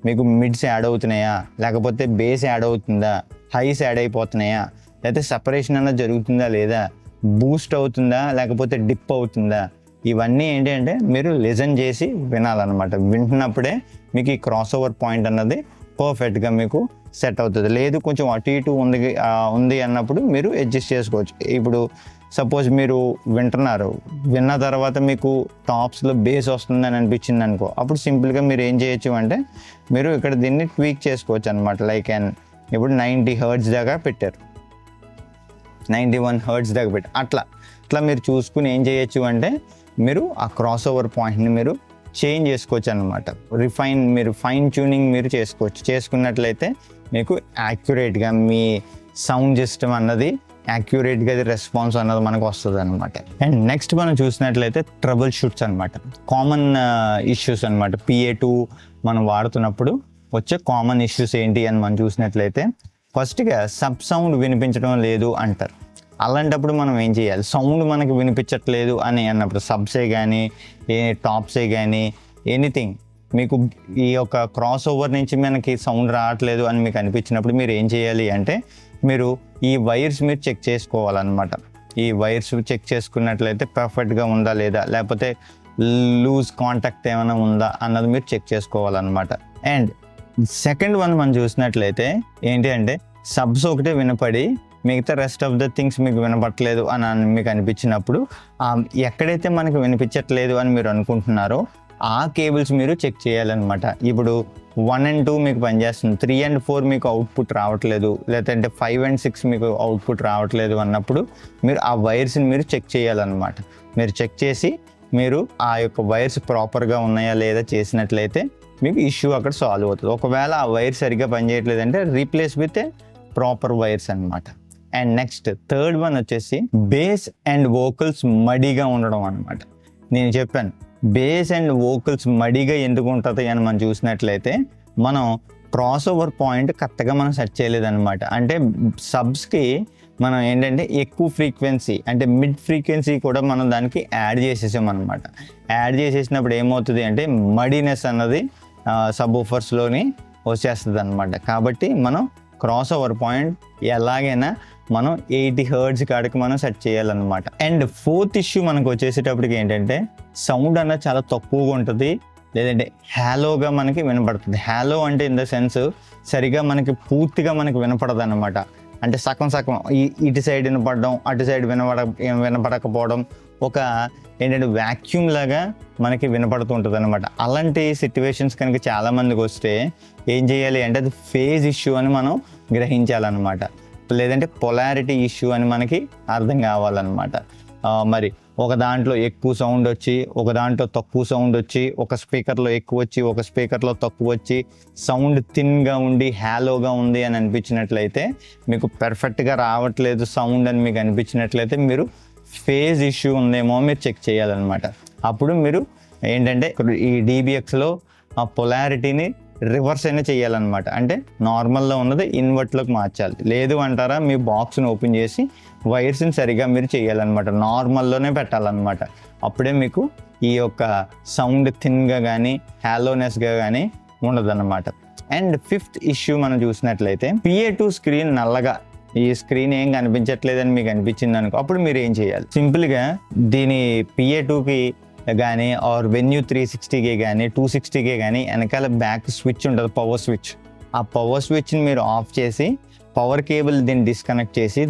మీకు మిడ్స్ యాడ్ అవుతున్నాయా లేకపోతే బేస్ యాడ్ అవుతుందా, హైస్ యాడ్ అయిపోతున్నాయా, లేకపోతే సపరేషన్ అన్నది జరుగుతుందా లేదా, బూస్ట్ అవుతుందా లేకపోతే డిప్ అవుతుందా, ఇవన్నీ ఏంటి అంటే మీరు లిజన్ చేసి వినాలన్నమాట. వింటున్నప్పుడే మీకు ఈ క్రాస్ ఓవర్ పాయింట్ అన్నది పర్ఫెక్ట్గా మీకు సెట్ అవుతుంది. లేదు కొంచెం అటు ఇటు ఉంది అన్నప్పుడు మీరు అడ్జస్ట్ చేసుకోవచ్చు. ఇప్పుడు సపోజ్ మీరు విన్న తర్వాత మీకు టాప్స్లో బేస్ వస్తుందని అనిపించింది అనుకో, అప్పుడు సింపుల్గా మీరు ఏం చేయొచ్చు అంటే మీరు ఇక్కడ దీన్ని ట్వీక్ చేసుకోవచ్చు అనమాట. లైక్ ఇప్పుడు 90 Hz దాకా పెట్టారు, 91 Hz దాకా పెట్టారు. అట్లా మీరు చూసుకుని ఏం చేయొచ్చు అంటే మీరు ఆ క్రాస్ ఓవర్ పాయింట్ని మీరు చేంజ్ చేసుకోవచ్చు అనమాట. మీరు ఫైన్ ట్యూనింగ్ మీరు చేసుకున్నట్లయితే మీకు యాక్యురేట్గా మీ సౌండ్ సిస్టమ్ అన్నది యాక్యురేట్గా రెస్పాన్స్ అన్నది మనకు వస్తుంది అనమాట. అండ్ నెక్స్ట్ మనం చూసినట్లయితే ట్రబుల్ షూట్స్ అనమాట. కామన్ ఇష్యూస్ అనమాట. PA2 మనం వాడుతున్నప్పుడు వచ్చే కామన్ ఇష్యూస్ ఏంటి అని మనం చూసినట్లయితే ఫస్ట్గా సబ్ సౌండ్ వినిపించడం లేదు అంటారు. అలాంటప్పుడు మనం ఏం చేయాలి, సౌండ్ మనకి వినిపించట్లేదు అని అన్నప్పుడు సబ్సే కానీ టాప్సే కానీ ఎనీథింగ్ మీకు ఈ యొక్క క్రాస్ ఓవర్ నుంచి మనకి సౌండ్ రావట్లేదు అని మీకు అనిపించినప్పుడు మీరు ఏం చేయాలి అంటే మీరు ఈ వైర్స్ మీరు చెక్ చేసుకోవాలన్నమాట. ఈ వైర్స్ చెక్ చేసుకున్నట్లయితే పర్ఫెక్ట్గా ఉందా లేదా, లేకపోతే లూజ్ కాంటాక్ట్ ఏమైనా ఉందా అన్నది మీరు చెక్ చేసుకోవాలన్నమాట. అండ్ సెకండ్ వన్ మనం చూసినట్లయితే ఏంటి అంటే సబ్స్ ఒకటే వినపడి మిగతా రెస్ట్ ఆఫ్ ద థింగ్స్ మీకు వినపట్లేదు అని మీకు అనిపించినప్పుడు ఎక్కడైతే మనకు వినిపించట్లేదు అని మీరు అనుకుంటున్నారో ఆ కేబుల్స్ మీరు చెక్ చేయాలన్నమాట. ఇప్పుడు 1 and 2 మీకు పనిచేస్తుంది, 3 and 4 మీకు అవుట్పుట్ రావట్లేదు, లేదంటే 5 and 6 మీకు అవుట్పుట్ రావట్లేదు అన్నప్పుడు మీరు ఆ వైర్స్ని మీరు చెక్ చేయాలన్నమాట. మీరు చెక్ చేసి మీరు ఆ యొక్క వైర్స్ ప్రాపర్గా ఉన్నాయా లేదా చేసినట్లయితే మీకు ఇష్యూ అక్కడ సాల్వ్ అవుతుంది. ఒకవేళ ఆ వైర్ సరిగ్గా పనిచేయట్లేదంటే రీప్లేస్ విత్ ప్రాపర్ వైర్స్ అన్నమాట. అండ్ నెక్స్ట్ థర్డ్ వన్ వచ్చేసి బేస్ అండ్ వోకల్స్ మడిగా ఉండడం అనమాట. నేను చెప్పాను బేస్ అండ్ వోకల్స్ మడిగా ఎందుకు ఉంటుంది అని మనం చూసినట్లయితే మనం క్రాస్ ఓవర్ పాయింట్ కరెక్ట్గా మనం సెట్ చేయలేదన్నమాట. అంటే సబ్స్కి మనం ఏంటంటే ఎక్కువ ఫ్రీక్వెన్సీ అంటే మిడ్ ఫ్రీక్వెన్సీ కూడా మనం దానికి యాడ్ చేసేసాం అనమాట. యాడ్ చేసేసినప్పుడు ఏమవుతుంది అంటే మడినెస్ అన్నది సబ్ ఊఫర్స్లోని వచ్చేస్తుంది అనమాట. కాబట్టి మనం క్రాస్ ఓవర్ పాయింట్ ఎలాగైనా మనం 80 Hz కాడికి మనం సెట్ చేయాలన్నమాట. అండ్ ఫోర్త్ ఇష్యూ మనకు వచ్చేసేటప్పటికి ఏంటంటే సౌండ్ అన్నది చాలా తక్కువగా ఉంటుంది, లేదంటే హ్యాలోగా మనకి వినపడుతుంది. హ్యాలో అంటే ఇన్ ద సెన్స్ సరిగా మనకి పూర్తిగా మనకి వినపడదు అనమాట. అంటే సగం ఇటు సైడ్ వినపడడం, అటు సైడ్ వినపడకపోవడం, ఒక ఏంటంటే వ్యాక్యూమ్ లాగా మనకి వినపడుతూ ఉంటుంది అనమాట. అలాంటి సిట్యువేషన్స్ కనుక చాలామందికి వస్తే ఏం చేయాలి అంటే అది ఫేజ్ ఇష్యూ అని మనం గ్రహించాలన్నమాట, లేదంటే పొలారిటీ ఇష్యూ అని మనకి అర్థం కావాలన్నమాట. మరి ఒక దాంట్లో ఎక్కువ సౌండ్ వచ్చి ఒక దాంట్లో తక్కువ సౌండ్ వచ్చి ఒక స్పీకర్లో ఎక్కువ వచ్చి ఒక స్పీకర్లో తక్కువ వచ్చి సౌండ్ థిన్గా ఉండి హ్యాలోగా ఉంది అని అనిపించినట్లయితే, మీకు పర్ఫెక్ట్గా రావట్లేదు సౌండ్ అని మీకు అనిపించినట్లయితే మీరు ఫేజ్ ఇష్యూ ఉందేమో మీరు చెక్ చేయాలన్నమాట. అప్పుడు మీరు ఏంటంటే ఈ DBXలో ఆ పొలారిటీని రివర్స్ అయినా చేయాలన్నమాట. అంటే నార్మల్లో ఉన్నది ఇన్వర్ట్లోకి మార్చాలి. లేదు అంటారా, మీ బాక్స్ని ఓపెన్ చేసి వైర్స్ని సరిగా మీరు చేయాలన్నమాట. నార్మల్లోనే పెట్టాలన్నమాట. అప్పుడే మీకు ఈ యొక్క సౌండ్ థిన్గా కానీ హ్యాలోనెస్గా కానీ ఉండదన్నమాట. అండ్ ఫిఫ్త్ ఇష్యూ మనం చూసినట్లయితే, PA2 స్క్రీన్ నల్లగా, ఈ స్క్రీన్ ఏం కనిపించట్లేదని మీకు అనిపించింది అనుకో, అప్పుడు మీరు ఏం చేయాలి? సింపుల్గా దీని PA2కి కానీ ఆర్ వెన్యూ 360కి కానీ 260కి కానీ వెనకాల బ్యాక్ స్విచ్ ఉంటుంది, పవర్ స్విచ్. ఆ పవర్ స్విచ్ని మీరు ఆఫ్ చేసి పవర్ కేబుల్ దీన్ని డిస్కనెక్ట్ చేసి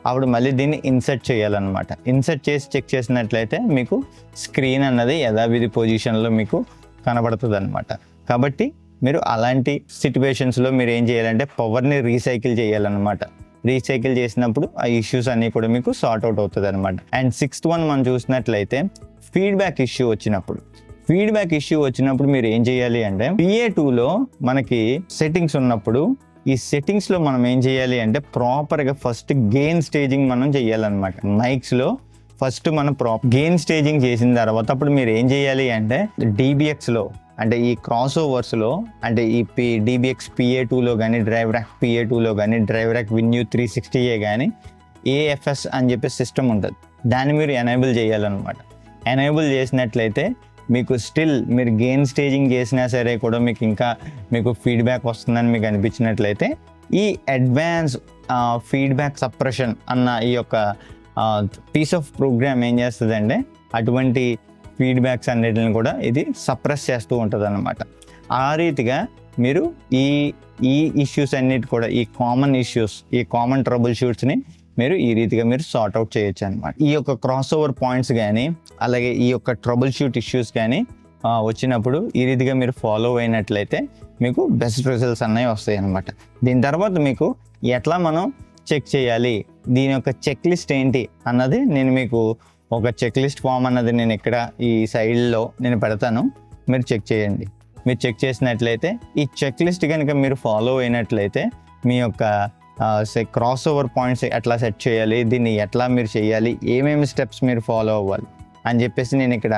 అప్పుడు మళ్ళీ దీన్ని ఇన్సర్ట్ చేయాలన్నమాట. ఇన్సర్ట్ చేసి చెక్ చేసినట్లయితే మీకు స్క్రీన్ అన్నది యథావిధి పొజిషన్లో మీకు కనబడుతుంది అనమాట. కాబట్టి మీరు అలాంటి సిచ్యువేషన్స్లో మీరు ఏం చేయాలంటే పవర్ని రీసైకిల్ చేయాలన్నమాట. రీసైకిల్ చేసినప్పుడు ఆ ఇష్యూస్ అన్నీ కూడా మీకు సార్ట్ అవుట్ అవుతుంది అనమాట. అండ్ 6th వన్ మనం చూసినట్లయితే ఫీడ్బ్యాక్ ఇష్యూ వచ్చినప్పుడు మీరు ఏం చేయాలి అంటే, PA2లో మనకి సెట్టింగ్స్ ఉన్నప్పుడు ఈ సెట్టింగ్స్లో మనం ఏం చేయాలి అంటే ప్రాపర్గా ఫస్ట్ గెయిన్ స్టేజింగ్ మనం చేయాలన్నమాట. మైక్స్లో ఫస్ట్ మనం గెయిన్ స్టేజింగ్ చేసిన తర్వాత అప్పుడు మీరు ఏం చేయాలి అంటే DBXలో అంటే ఈ క్రాస్ ఓవర్స్లో అంటే ఈ DBX PA2లో కానీ డ్రైవ్ ర్యాక్ PA2లో కానీ డ్రైవ్ ర్యాక్ వెన్యూ 360 కానీ AFS అని చెప్పే సిస్టమ్ ఉంటుంది. దాన్ని మీరు ఎనేబుల్ చేయాలన్నమాట. ఎనేబుల్ చేసినట్లయితే మీకు స్టిల్ మీరు గెయిన్ స్టేజింగ్ చేసినా సరే కూడా మీకు ఫీడ్బ్యాక్ వస్తుందని మీకు అనిపించినట్లయితే ఈ అడ్వాన్స్ ఫీడ్బ్యాక్ సప్రెషన్ అన్న ఈ యొక్క పీస్ ఆఫ్ ప్రోగ్రామ్ ఏం చేస్తుందంటే అటువంటి ఫీడ్బ్యాక్స్ అన్నిటిని కూడా ఇది సప్రెస్ చేస్తూ ఉంటుంది అన్నమాట. ఆ రీతిగా మీరు ఈ ఇష్యూస్ అన్నిటి కూడా ఈ కామన్ ట్రబుల్ షూట్స్ని మీరు ఈ రీతిగా మీరు సార్ట్ అవుట్ చేయొచ్చు అనమాట. ఈ యొక్క క్రాస్ ఓవర్ పాయింట్స్ కానీ అలాగే ఈ యొక్క ట్రబుల్ షూట్ ఇష్యూస్ కానీ వచ్చినప్పుడు ఈ రీతిగా మీరు ఫాలో అయినట్లయితే మీకు బెస్ట్ రిజల్ట్స్ అన్నవి వస్తాయి అనమాట. దీని తర్వాత మీకు ఎట్లా మనం చెక్ చేయాలి, దీని యొక్క చెక్ లిస్ట్ ఏంటి అన్నది నేను మీకు ఒక చెక్ లిస్ట్ ఫామ్ అన్నది నేను ఇక్కడ ఈ సైడ్లో నేను పెడతాను. మీరు చెక్ చేయండి. మీరు చెక్ చేసినట్లయితే ఈ చెక్ లిస్ట్ కనుక మీరు ఫాలో అయినట్లయితే మీ యొక్క క్రాస్ ఓవర్ పాయింట్స్ ఎట్లా సెట్ చేయాలి, దీన్ని ఎట్లా మీరు చేయాలి, ఏమేమి స్టెప్స్ మీరు ఫాలో అవ్వాలి అని చెప్పేసి నేను ఇక్కడ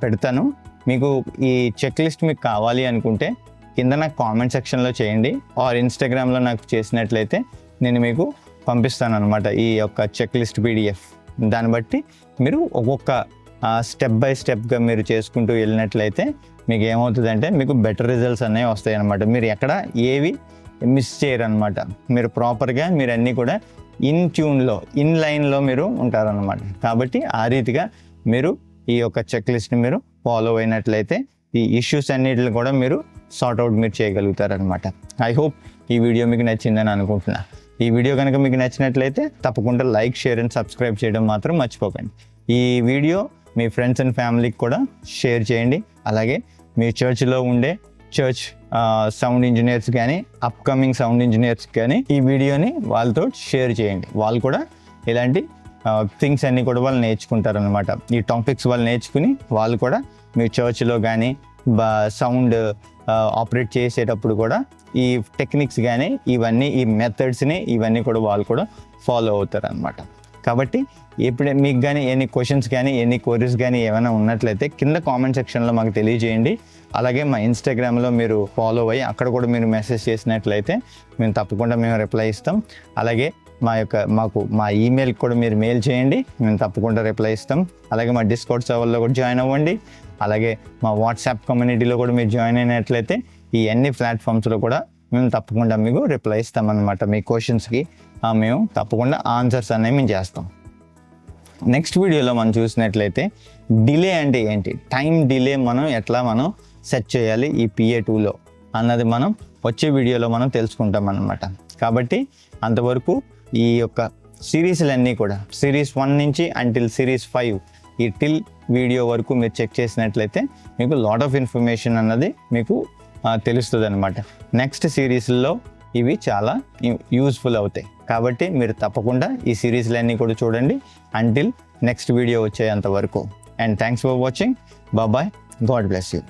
పెడతాను. మీకు ఈ చెక్ లిస్ట్ మీకు కావాలి అనుకుంటే కింద నాకు కామెంట్ సెక్షన్లో చేయండి, ఆర్ ఇన్స్టాగ్రామ్లో నాకు చేసినట్లయితే నేను మీకు పంపిస్తాను అనమాట ఈ యొక్క చెక్ లిస్ట్ PDF. దాన్ని బట్టి మీరు ఒక్కొక్క స్టెప్ బై స్టెప్గా మీరు చేసుకుంటూ వెళ్ళినట్లయితే మీకు ఏమవుతుందంటే మీకు బెటర్ రిజల్ట్స్ అనేవి వస్తాయి అన్నమాట. మీరు ఎక్కడ ఏవి మిస్ చేయరు అనమాట. మీరు ప్రాపర్గా మీరు అన్నీ కూడా ఇన్ లైన్లో మీరు ఉంటారనమాట. కాబట్టి ఆ రీతిగా మీరు ఈ యొక్క చెక్ లిస్ట్ని మీరు ఫాలో అయినట్లయితే ఈ ఇష్యూస్ అన్నిటిని కూడా మీరు సార్ట్ అవుట్ మీరు చేయగలుగుతారనమాట. ఐ హోప్ ఈ వీడియో మీకు నచ్చిందని అనుకుంటున్నా. ఈ వీడియో కనుక మీకు నచ్చినట్లయితే తప్పకుండా లైక్, షేర్ అండ్ సబ్స్క్రైబ్ చేయడం మాత్రం మర్చిపోకండి. ఈ వీడియో మీ ఫ్రెండ్స్ అండ్ ఫ్యామిలీకి కూడా షేర్ చేయండి. అలాగే మీ చర్చ్లో ఉండే సౌండ్ ఇంజనీర్స్ కానీ అప్కమింగ్ సౌండ్ ఇంజనీర్స్ కానీ ఈ వీడియోని వాళ్ళతో షేర్ చేయండి. వాళ్ళు కూడా ఇలాంటి థింగ్స్ అన్నీ కూడా వాళ్ళు నేర్చుకుంటారనమాట. ఈ టాపిక్స్ వాళ్ళు నేర్చుకుని వాళ్ళు కూడా మీ చర్చ్లో కానీ సౌండ్ ఆపరేట్ చేసేటప్పుడు కూడా ఈ టెక్నిక్స్ కానీ ఈ మెథడ్స్ని ఇవన్నీ కూడా వాళ్ళు కూడా ఫాలో అవుతారు అనమాట. కాబట్టి ఎప్పుడే మీకు కానీ ఎన్ని క్వశ్చన్స్ కానీ ఎన్ని క్వరీస్ కానీ ఏమైనా ఉన్నట్లయితే కింద కామెంట్ సెక్షన్లో మాకు తెలియజేయండి. అలాగే మా ఇన్స్టాగ్రామ్లో మీరు ఫాలో అయ్యి అక్కడ కూడా మీరు మెసేజ్ చేసినట్లయితే మేము తప్పకుండా రిప్లై ఇస్తాం. అలాగే మా ఈమెయిల్కి కూడా మీరు మెయిల్ చేయండి, మేము తప్పకుండా రిప్లై ఇస్తాం. అలాగే మా డిస్కౌంట్ సర్వర్లో కూడా జాయిన్ అవ్వండి. అలాగే మా వాట్సాప్ కమ్యూనిటీలో కూడా మీరు జాయిన్ అయినట్లయితే ఈ అన్ని ప్లాట్ఫామ్స్లో కూడా మేము తప్పకుండా మీకు రిప్లై ఇస్తామన్నమాట. మీ క్వశ్చన్స్కి మేము తప్పకుండా ఆన్సర్స్ అనేవి మేము చేస్తాం. నెక్స్ట్ వీడియోలో మనం చూసినట్లయితే డిలే అంటే ఏంటి, టైం డిలే ఎట్లా మనం సెట్ చేయాలి ఈ PA2లో అన్నది మనం వచ్చే వీడియోలో మనం తెలుసుకుంటాం అన్నమాట. కాబట్టి అంతవరకు ఈ యొక్క సిరీస్లన్నీ కూడా సిరీస్ 1 నుంచి అంటిల్ సిరీస్ 5 ఈ టిల్ వీడియో వరకు మీరు చెక్ చేసినట్లయితే మీకు లాట్ ఆఫ్ ఇన్ఫర్మేషన్ అన్నది మీకు తెలుస్తుంది అనమాట. నెక్స్ట్ సిరీస్లో ఇవి చాలా యూస్ఫుల్ అవుతాయి. కాబట్టి మీరు తప్పకుండా ఈ సిరీస్లన్నీ కూడా చూడండి అంటిల్ నెక్స్ట్ వీడియో వచ్చేంత వరకు. And thanks for watching. Bye. God bless you.